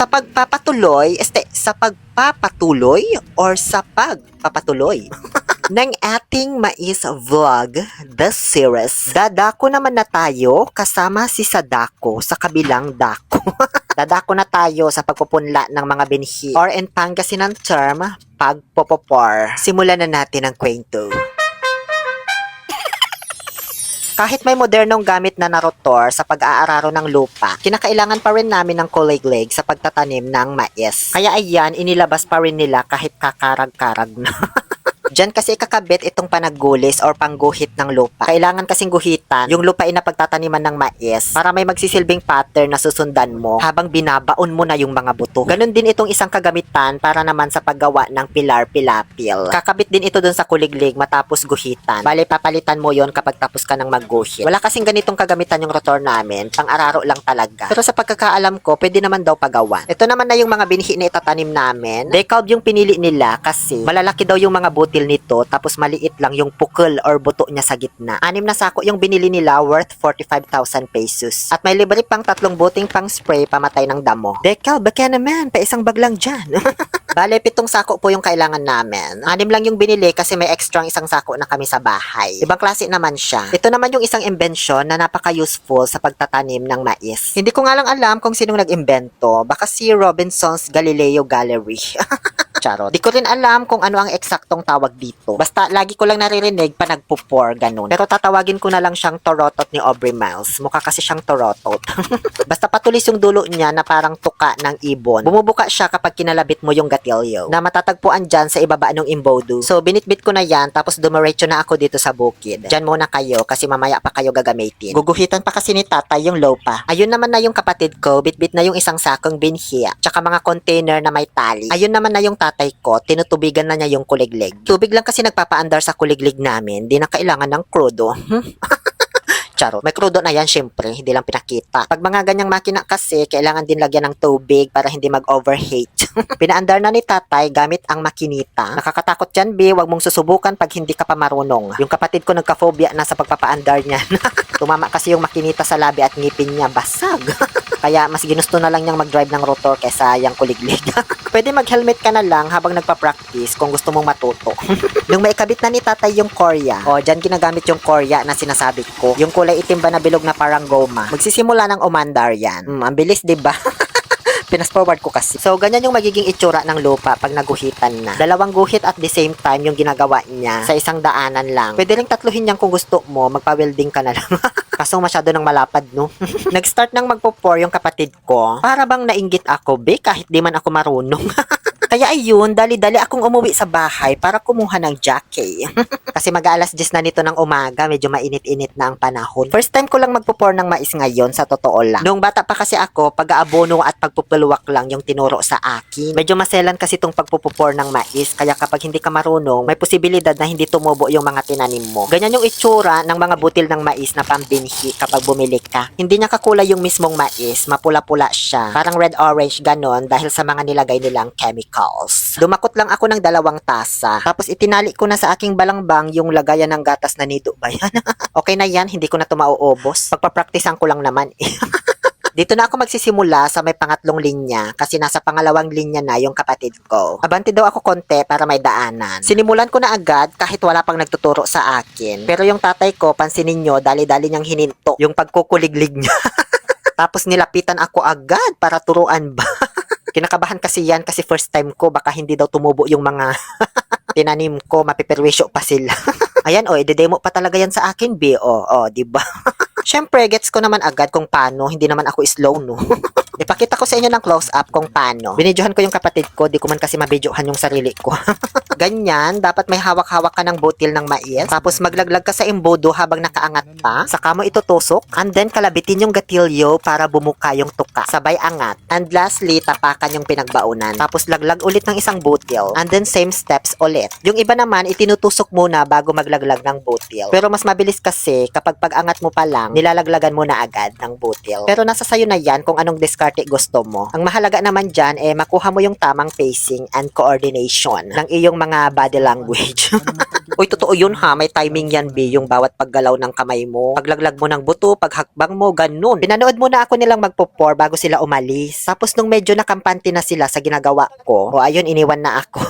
Sa pagpapatuloy, sa pagpapatuloy or sa pagpapatuloy ng ating mais vlog, the series. Dadako naman na tayo kasama si Sadako sa kabilang dako. Dadako na tayo sa pagpupunla ng mga binhi or in Pangasinan term, pagpopopor. Simulan na natin ang kwento. Kahit may modernong gamit na rotor sa pag-aararo ng lupa, kinakailangan pa rin namin ng kuliglig sa pagtatanim ng mais. Kaya ayan, inilabas pa rin nila kahit kakarag-karag na. Diyan kasi kakabit itong panaggulis or pangguhit ng lupa. Kailangan kasing guhitan yung lupain na pagtataniman ng mais para may magsisilbing pattern na susundan mo habang binabaon mo na yung mga buto. Ganon din itong isang kagamitan para naman sa paggawa ng pilar-pilapil. Kakabit din ito dun sa kuliglig matapos guhitan. Bale, papalitan mo yon kapag tapos ka ng magguhit. Wala kasing ganitong kagamitan yung rotor namin. Pang-araro lang talaga. Pero sa pagkakaalam ko, pwede naman daw pagawan. Ito naman na yung mga binhi na itatanim namin. Decalb yung pinili nila kasi malalaki daw yung mga butil nito tapos maliit lang yung pukol or buto niya sa gitna. 6 na sako yung binili nila worth 45,000 pesos. At may libre pang 3 buting pang spray pamatay ng damo. Decalb, baka naman, pa isang bag lang dyan. Bale, 7 sako po yung kailangan namin. 6 lang yung binili kasi may extra isang sako na kami sa bahay. Ibang klase naman siya. Ito naman yung isang invention na napaka-useful sa pagtatanim ng mais. Hindi ko nga lang alam kung sinong nag-imbento. Baka si Robinson's Galileo Gallery. Charot. Di ko rin alam kung ano ang eksaktong tawag dito. Basta lagi ko lang naririnig pa nagpupor, ganun. Pero tatawagin ko na lang siyang torotot ni Aubrey Miles. Mukha kasi siyang torotot. Basta patulis yung dulo niya na parang tuka ng ibon. Bumubuka siya kapag kinalabit mo yung gatilyo na matatagpuan dyan sa ibaba ng imbodo. So binitbit ko na yan tapos dumiretso na ako dito sa bukid. Dyan muna kayo kasi mamaya pa kayo gagamitin. Guguhitan pa kasi ni tatay yung lupa. Ayun naman na yung kapatid ko, bitbit na yung isang sakong binhi tsaka mga container na may tali. Ayun naman na yung tatay ko, tinutubigan na niya yung kuliglig. Tubig lang kasi nagpapaandar sa kuliglig namin, di na kailangan ng krudo. Charot. May krudo na yan syempre, hindi lang pinakita. Pag mga ganyang makina kasi, kailangan din lagyan ng tubig para hindi mag-overheat. Pinaandar na ni tatay gamit ang makinita. Nakakatakot yan, B. Huwag mong susubukan pag hindi ka pa marunong. Yung kapatid ko nagka-phobia na sa pagpapaandar niyan. Tumama kasi yung makinita sa labi at ngipin niya, basag. Kaya mas ginusto na lang niyang mag-drive ng rotor kesa yung kuliglig. Pwede mag-helmet ka na lang habang nagpa-practice kung gusto mong matuto. Nung maikabit na ni tatay yung korya, dyan ginagamit yung korya na sinasabi ko. Yung kulay itim ba na bilog na parang goma. Magsisimula ng umandar yan. Ang bilis, diba? Pinas-forward ko kasi. So, ganyan yung magiging itsura ng lupa pag naguhitan na. 2 guhit at the same time yung ginagawa niya sa isang daanan lang. Pwede ring tatluhin yan kung gusto mo. Magpa-welding ka na lang. Kaso masyado ng malapad, no? Nag-start nang magpo-pour yung kapatid ko. Para bang nainggit ako, be, kahit di man ako marunong. Kaya ayun, dali-dali akong umuwi sa bahay para kumuha ng jockey. Kasi mag-alas 10 na nito ng umaga, medyo mainit-init na ang panahon. First time ko lang magpupor ng mais ngayon, sa totoo lang. Noong bata pa kasi ako, pag-aabono at pagpupuluwak lang yung tinuro sa akin. Medyo maselan kasi itong pagpupupor ng mais, kaya kapag hindi ka marunong, may posibilidad na hindi tumubo yung mga tinanim mo. Ganyan yung itsura ng mga butil ng mais na pambinhi kapag bumili ka. Hindi niya kakulay yung mismong mais, mapula-pula siya. Parang red-orange ganon dahil sa mga nilagay nilang chemical. Dumakot lang ako ng 2 tasa. Tapos itinali ko na sa aking balangbang yung lagayan ng gatas na nido ba yan? Okay na yan, hindi ko na ito mauubos. Pagpapraktisan ko lang naman eh. Dito na ako magsisimula sa may 3 linya kasi nasa 2nd linya na yung kapatid ko. Abante daw ako konti para may daanan. Sinimulan ko na agad kahit wala pang nagtuturo sa akin. Pero yung tatay ko, pansinin nyo, dali-dali niyang hininto yung pagkukuliglig niya. Tapos nilapitan ako agad para turuan ba. Kinakabahan kasi yan kasi first time ko, baka hindi daw tumubo yung mga tinanim ko, mapiperwisyo pa sila. Ayan, ide-demo pa talaga yan sa akin, B. Diba? Syempre, gets ko naman agad kung paano, hindi naman ako slow, no? Ipakita ko sa inyo ng close-up kung paano. Binidyohan ko yung kapatid ko, di ko man kasi mabidyohan yung sarili ko. Ganyan, dapat may hawak-hawak ka ng butil ng mais, tapos maglaglag ka sa imbodo habang nakaangat pa, saka mo itutusok, and then kalabitin yung gatilyo para bumuka yung tuka. Sabay angat. And lastly, tapakan yung pinagbaunan. Tapos laglag ulit ng isang butil, and then same steps ulit. Yung iba naman, itinutusok muna bago maglaglag ng butil. Pero mas mabilis kasi kapag pag-angat mo pa lang, nilalaglagan mo na agad ng butil. Pero nasa sayo na yan kung anong diskarte diskarte gusto mo. Ang mahalaga naman dyan, makuha mo yung tamang pacing and coordination ng iyong mga body language. Uy, totoo yun ha, may timing yan, B, yung bawat paggalaw ng kamay mo, paglaglag mo ng buto, paghakbang mo, ganun. Pinanood muna ako nilang magpo-pour bago sila umalis. Tapos nung medyo nakampante na sila sa ginagawa ko, ayun, iniwan na ako.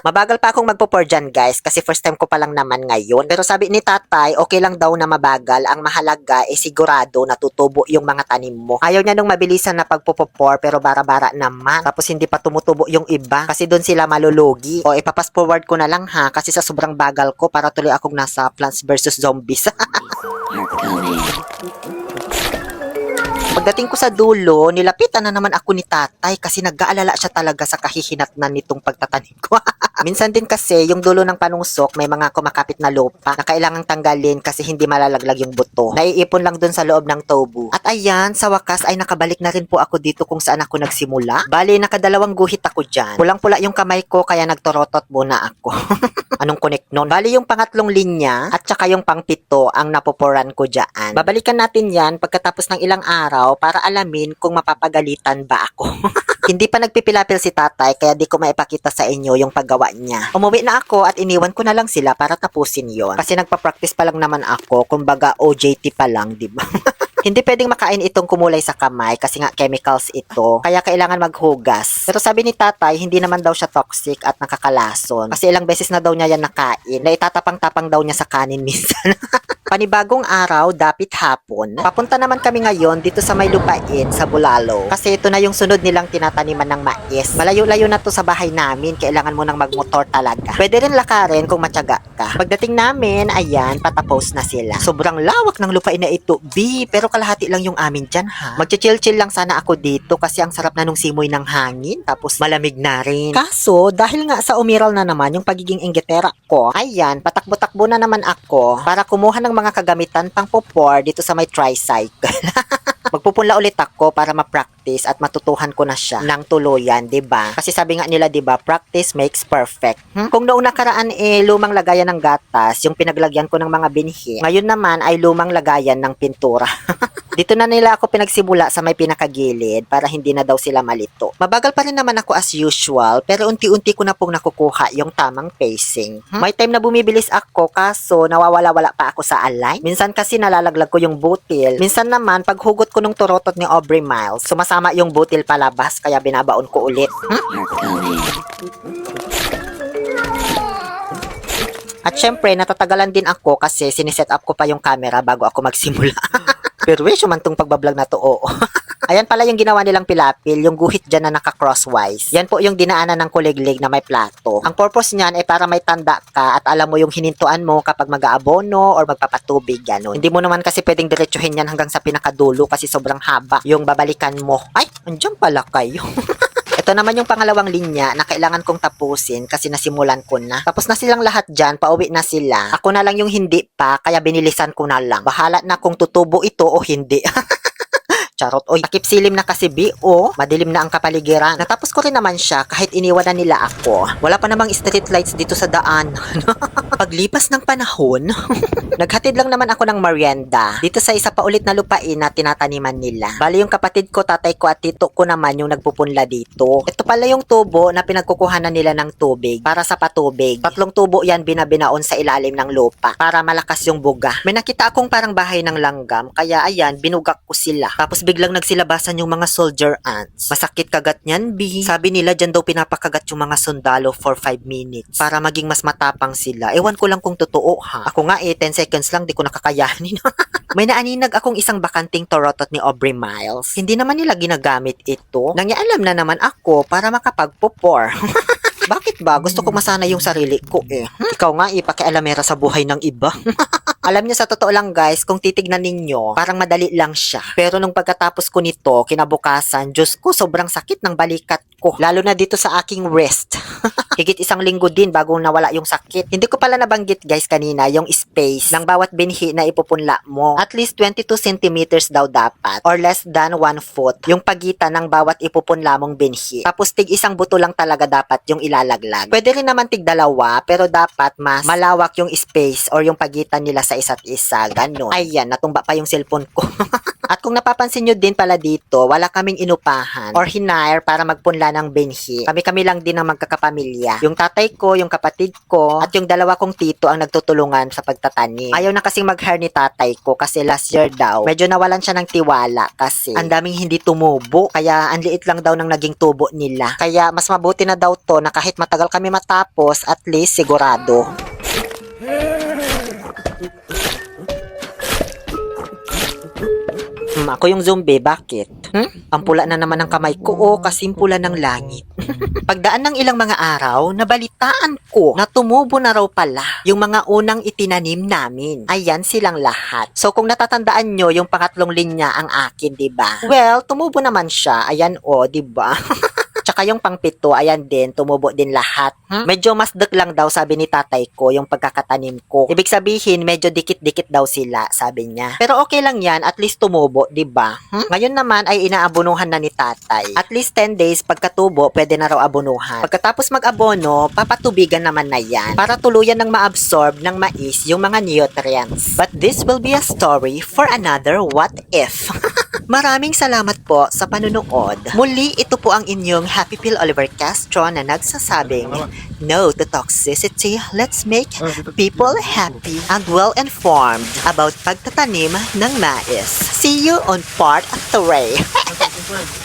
Mabagal pa akong magpo-pour dyan, guys, kasi first time ko pa lang naman ngayon. Pero sabi ni tatay, okay lang daw na mabagal. Ang mahalaga sigurado na tutubo yung mga tanim mo. Ayaw niya nung mabilisan na pagpo-pour, pero bara-bara naman. Tapos hindi pa tumutubo yung iba, kasi doon sila malulugi. Ipapas forward ko na lang ha, kasi sa sobrang bagal ko, para tuloy akong nasa Plants vs. Zombies. Pagdating ko sa dulo, nilapitan na naman ako ni tatay kasi nag-aalala siya talaga sa kahihinatnan nitong pagtatanim ko. Minsan din kasi, yung dulo ng panungsok, may mga kumakapit na lupa na kailangang tanggalin kasi hindi malalaglag yung buto. Naiipon lang dun sa loob ng tobu. At ayan, sa wakas ay nakabalik na rin po ako dito kung saan ako nagsimula. Bali, nakadalawang guhit ako dyan. Pulang-pula yung kamay ko kaya nagtorotot muna ako. Anong connect nun? Bali, yung pangatlong linya at saka yung pangpito ang napoporan ko dyan. Babalikan natin yan pagkatapos ng ilang araw para alamin kung mapapagalitan ba ako. Hindi pa nagpipilapil si tatay kaya di ko maipakita sa inyo yung paggawa niya. Umuwi na ako at iniwan ko na lang sila para tapusin yon. Kasi nagpa-practice pa lang naman ako, kumbaga OJT pa lang, di ba? Hindi pwedeng makain itong kumulay sa kamay kasi nga chemicals ito. Kaya kailangan maghugas. Pero sabi ni tatay, hindi naman daw siya toxic at nakakalason. Kasi ilang beses na daw niya yan nakain. Na itatapang-tapang daw niya sa kanin minsan. Panibagong araw, dapit hapon. Papunta naman kami ngayon dito sa may lupain sa Bulalo. Kasi ito na yung sunod nilang tinataniman ng mais. Malayo-layo na to sa bahay namin. Kailangan mo nang magmotor talaga. Pwede rin lakarin kung matyaga ka. Pagdating namin, ayan, patapos na sila. Sobrang lawak ng lupain na ito, B. Pero kalahati lang yung amin dyan, ha? Magchichill-chill lang sana ako dito kasi ang sarap na nung simoy ng hangin. Tapos malamig na rin. Kaso, dahil nga sa umiral na naman yung pagiging inggitera ko, ayan, patakbo-takbo na naman ako para kumuha ng mga kagamitan pang popor dito sa may tricycle. Magpupunla ulit ako para ma-practice at matutuhan ko na siya ng tuluyan, 'di ba? Kasi sabi nga nila, 'di ba, practice makes perfect. Kung noong nakaraan lumang lagayan ng gatas, yung pinaglagyan ko ng mga binhi. Ngayon naman ay lumang lagayan ng pintura. Dito na nila ako pinagsimula sa may pinakagilid para hindi na daw sila malito. Mabagal pa rin naman ako as usual, pero unti-unti ko na pong nakukuha yung tamang pacing. May time na bumibilis ako kaso nawawala-wala pa ako sa align. Minsan kasi nalalaglag ko yung butil. Minsan naman paghugot ko nung turotot ni Aubrey Miles, sumasama yung butil palabas kaya binabaon ko ulit. At syempre, natatagalan din ako kasi siniset up ko pa yung camera bago ako magsimula. Pero man tong pagbablog na to, oo. Ayan pala yung ginawa nilang pilapil, yung guhit dyan na naka-crosswise. Yan po yung dinaanan ng kuliglig na may plato. Ang purpose niyan ay para may tanda ka at alam mo yung hinintuan mo kapag mag-aabono or magpapatubig, gano'n. Hindi mo naman kasi pwedeng diretsuhin yan hanggang sa pinakadulo kasi sobrang haba yung babalikan mo. Ay, andyan pala kayo. Ito naman yung pangalawang linya na kailangan kong tapusin kasi nasimulan ko na. Tapos na silang lahat dyan, pauwi na sila. Ako na lang yung hindi pa, kaya binilisan ko na lang. Bahala na kung tutubo ito o hindi. Charot. Oy, takip silim na kasi B.O. Madilim na ang kapaligiran. Natapos ko rin naman siya kahit iniwan na nila ako. Wala pa namang street lights dito sa daan. Paglipas ng panahon, naghatid lang naman ako ng merienda dito sa isa pa ulit na lupain na tinataniman nila. Bali yung kapatid ko, tatay ko at tito ko naman yung nagpupunla dito. Ito pala yung tubo na pinagkukuhanan nila ng tubig para sa patubig. 3 tubo yan binabinaon sa ilalim ng lupa para malakas yung buga. May nakita akong parang bahay ng langgam kaya ayan, binugak ko sila. Tapos biglang nagsilabasan yung mga soldier ants. Masakit kagat niyan, B. Sabi nila dyan daw pinapakagat yung mga sundalo for 5 minutes para maging mas matapang sila. Ewan ko lang kung totoo, ha. Ako nga 10 seconds lang di ko nakakayanin. May naaninag akong isang bakanting torotot ni Aubrey Miles. Hindi naman nila ginagamit ito. Nangyaalam na naman ako para makapagpupor. Bakit ba? Gusto ko masana yung sarili ko eh. Ikaw nga pakialamera sa buhay ng iba. Alam niyo sa totoo lang guys, kung titignan ninyo, parang madali lang siya. Pero nung pagkatapos ko nito, kinabukasan, Diyos ko, sobrang sakit ng balikat ko. Lalo na dito sa aking wrist. Higit 1 linggo din bago nawala yung sakit. Hindi ko pala nabanggit guys kanina yung space ng bawat binhi na ipupunla mo. At least 22 centimeters daw dapat or less than 1 foot yung pagitan ng bawat ipupunla mong binhi. Tapos tig 1 buto lang talaga dapat yung ilalaglag. Pwede rin naman tig 2 pero dapat mas malawak yung space or yung pagitan nila sa isa't isa. Ganon. Ayan, natumba pa yung cellphone ko. At kung napapansin nyo din pala dito, wala kaming inupahan or hinire para magpunla ng binhi. Kami-kami lang din ang magkakapamilya. Yung tatay ko, yung kapatid ko, at yung dalawa kong tito ang nagtutulungan sa pagtatanim. Ayaw na kasing mag-hire ni tatay ko kasi last year daw, medyo nawalan siya ng tiwala kasi ang daming hindi tumubo. Kaya ang liit lang daw ng naging tubo nila. Kaya mas mabuti na daw to na kahit matagal kami matapos, at least sigurado. Ako yung zombie, bakit? Ang pula na naman ng kamay ko o kasimpula ng langit. Pagdaan ng ilang mga araw, nabalitaan ko na tumubo na raw pala yung mga unang itinanim namin. Ayan silang lahat. So kung natatandaan nyo, yung pangatlong linya ang akin, diba? Well, tumubo naman siya. Ayan o, diba? Tsaka yung pangpito, ayan din, tumubo din lahat. Medyo mas dek lang daw, sabi ni tatay ko, yung pagkakatanim ko. Ibig sabihin, medyo dikit-dikit daw sila, sabi niya. Pero okay lang yan, at least tumubo, diba? Ngayon naman ay inaabonuhan na ni tatay. At least 10 days pagkatubo, pwede na raw abonuhan. Pagkatapos mag-abono, papatubigan naman na yan para tuluyan ng ma-absorb ng mais yung mga nutrients. But this will be a story for another what if. Maraming salamat po sa panunood. Muli, ito po ang inyong Happy Pill Oliver Castro na nagsasabing, no to toxicity, let's make people happy and well-informed about pagtatanim ng mais. See you on part 3.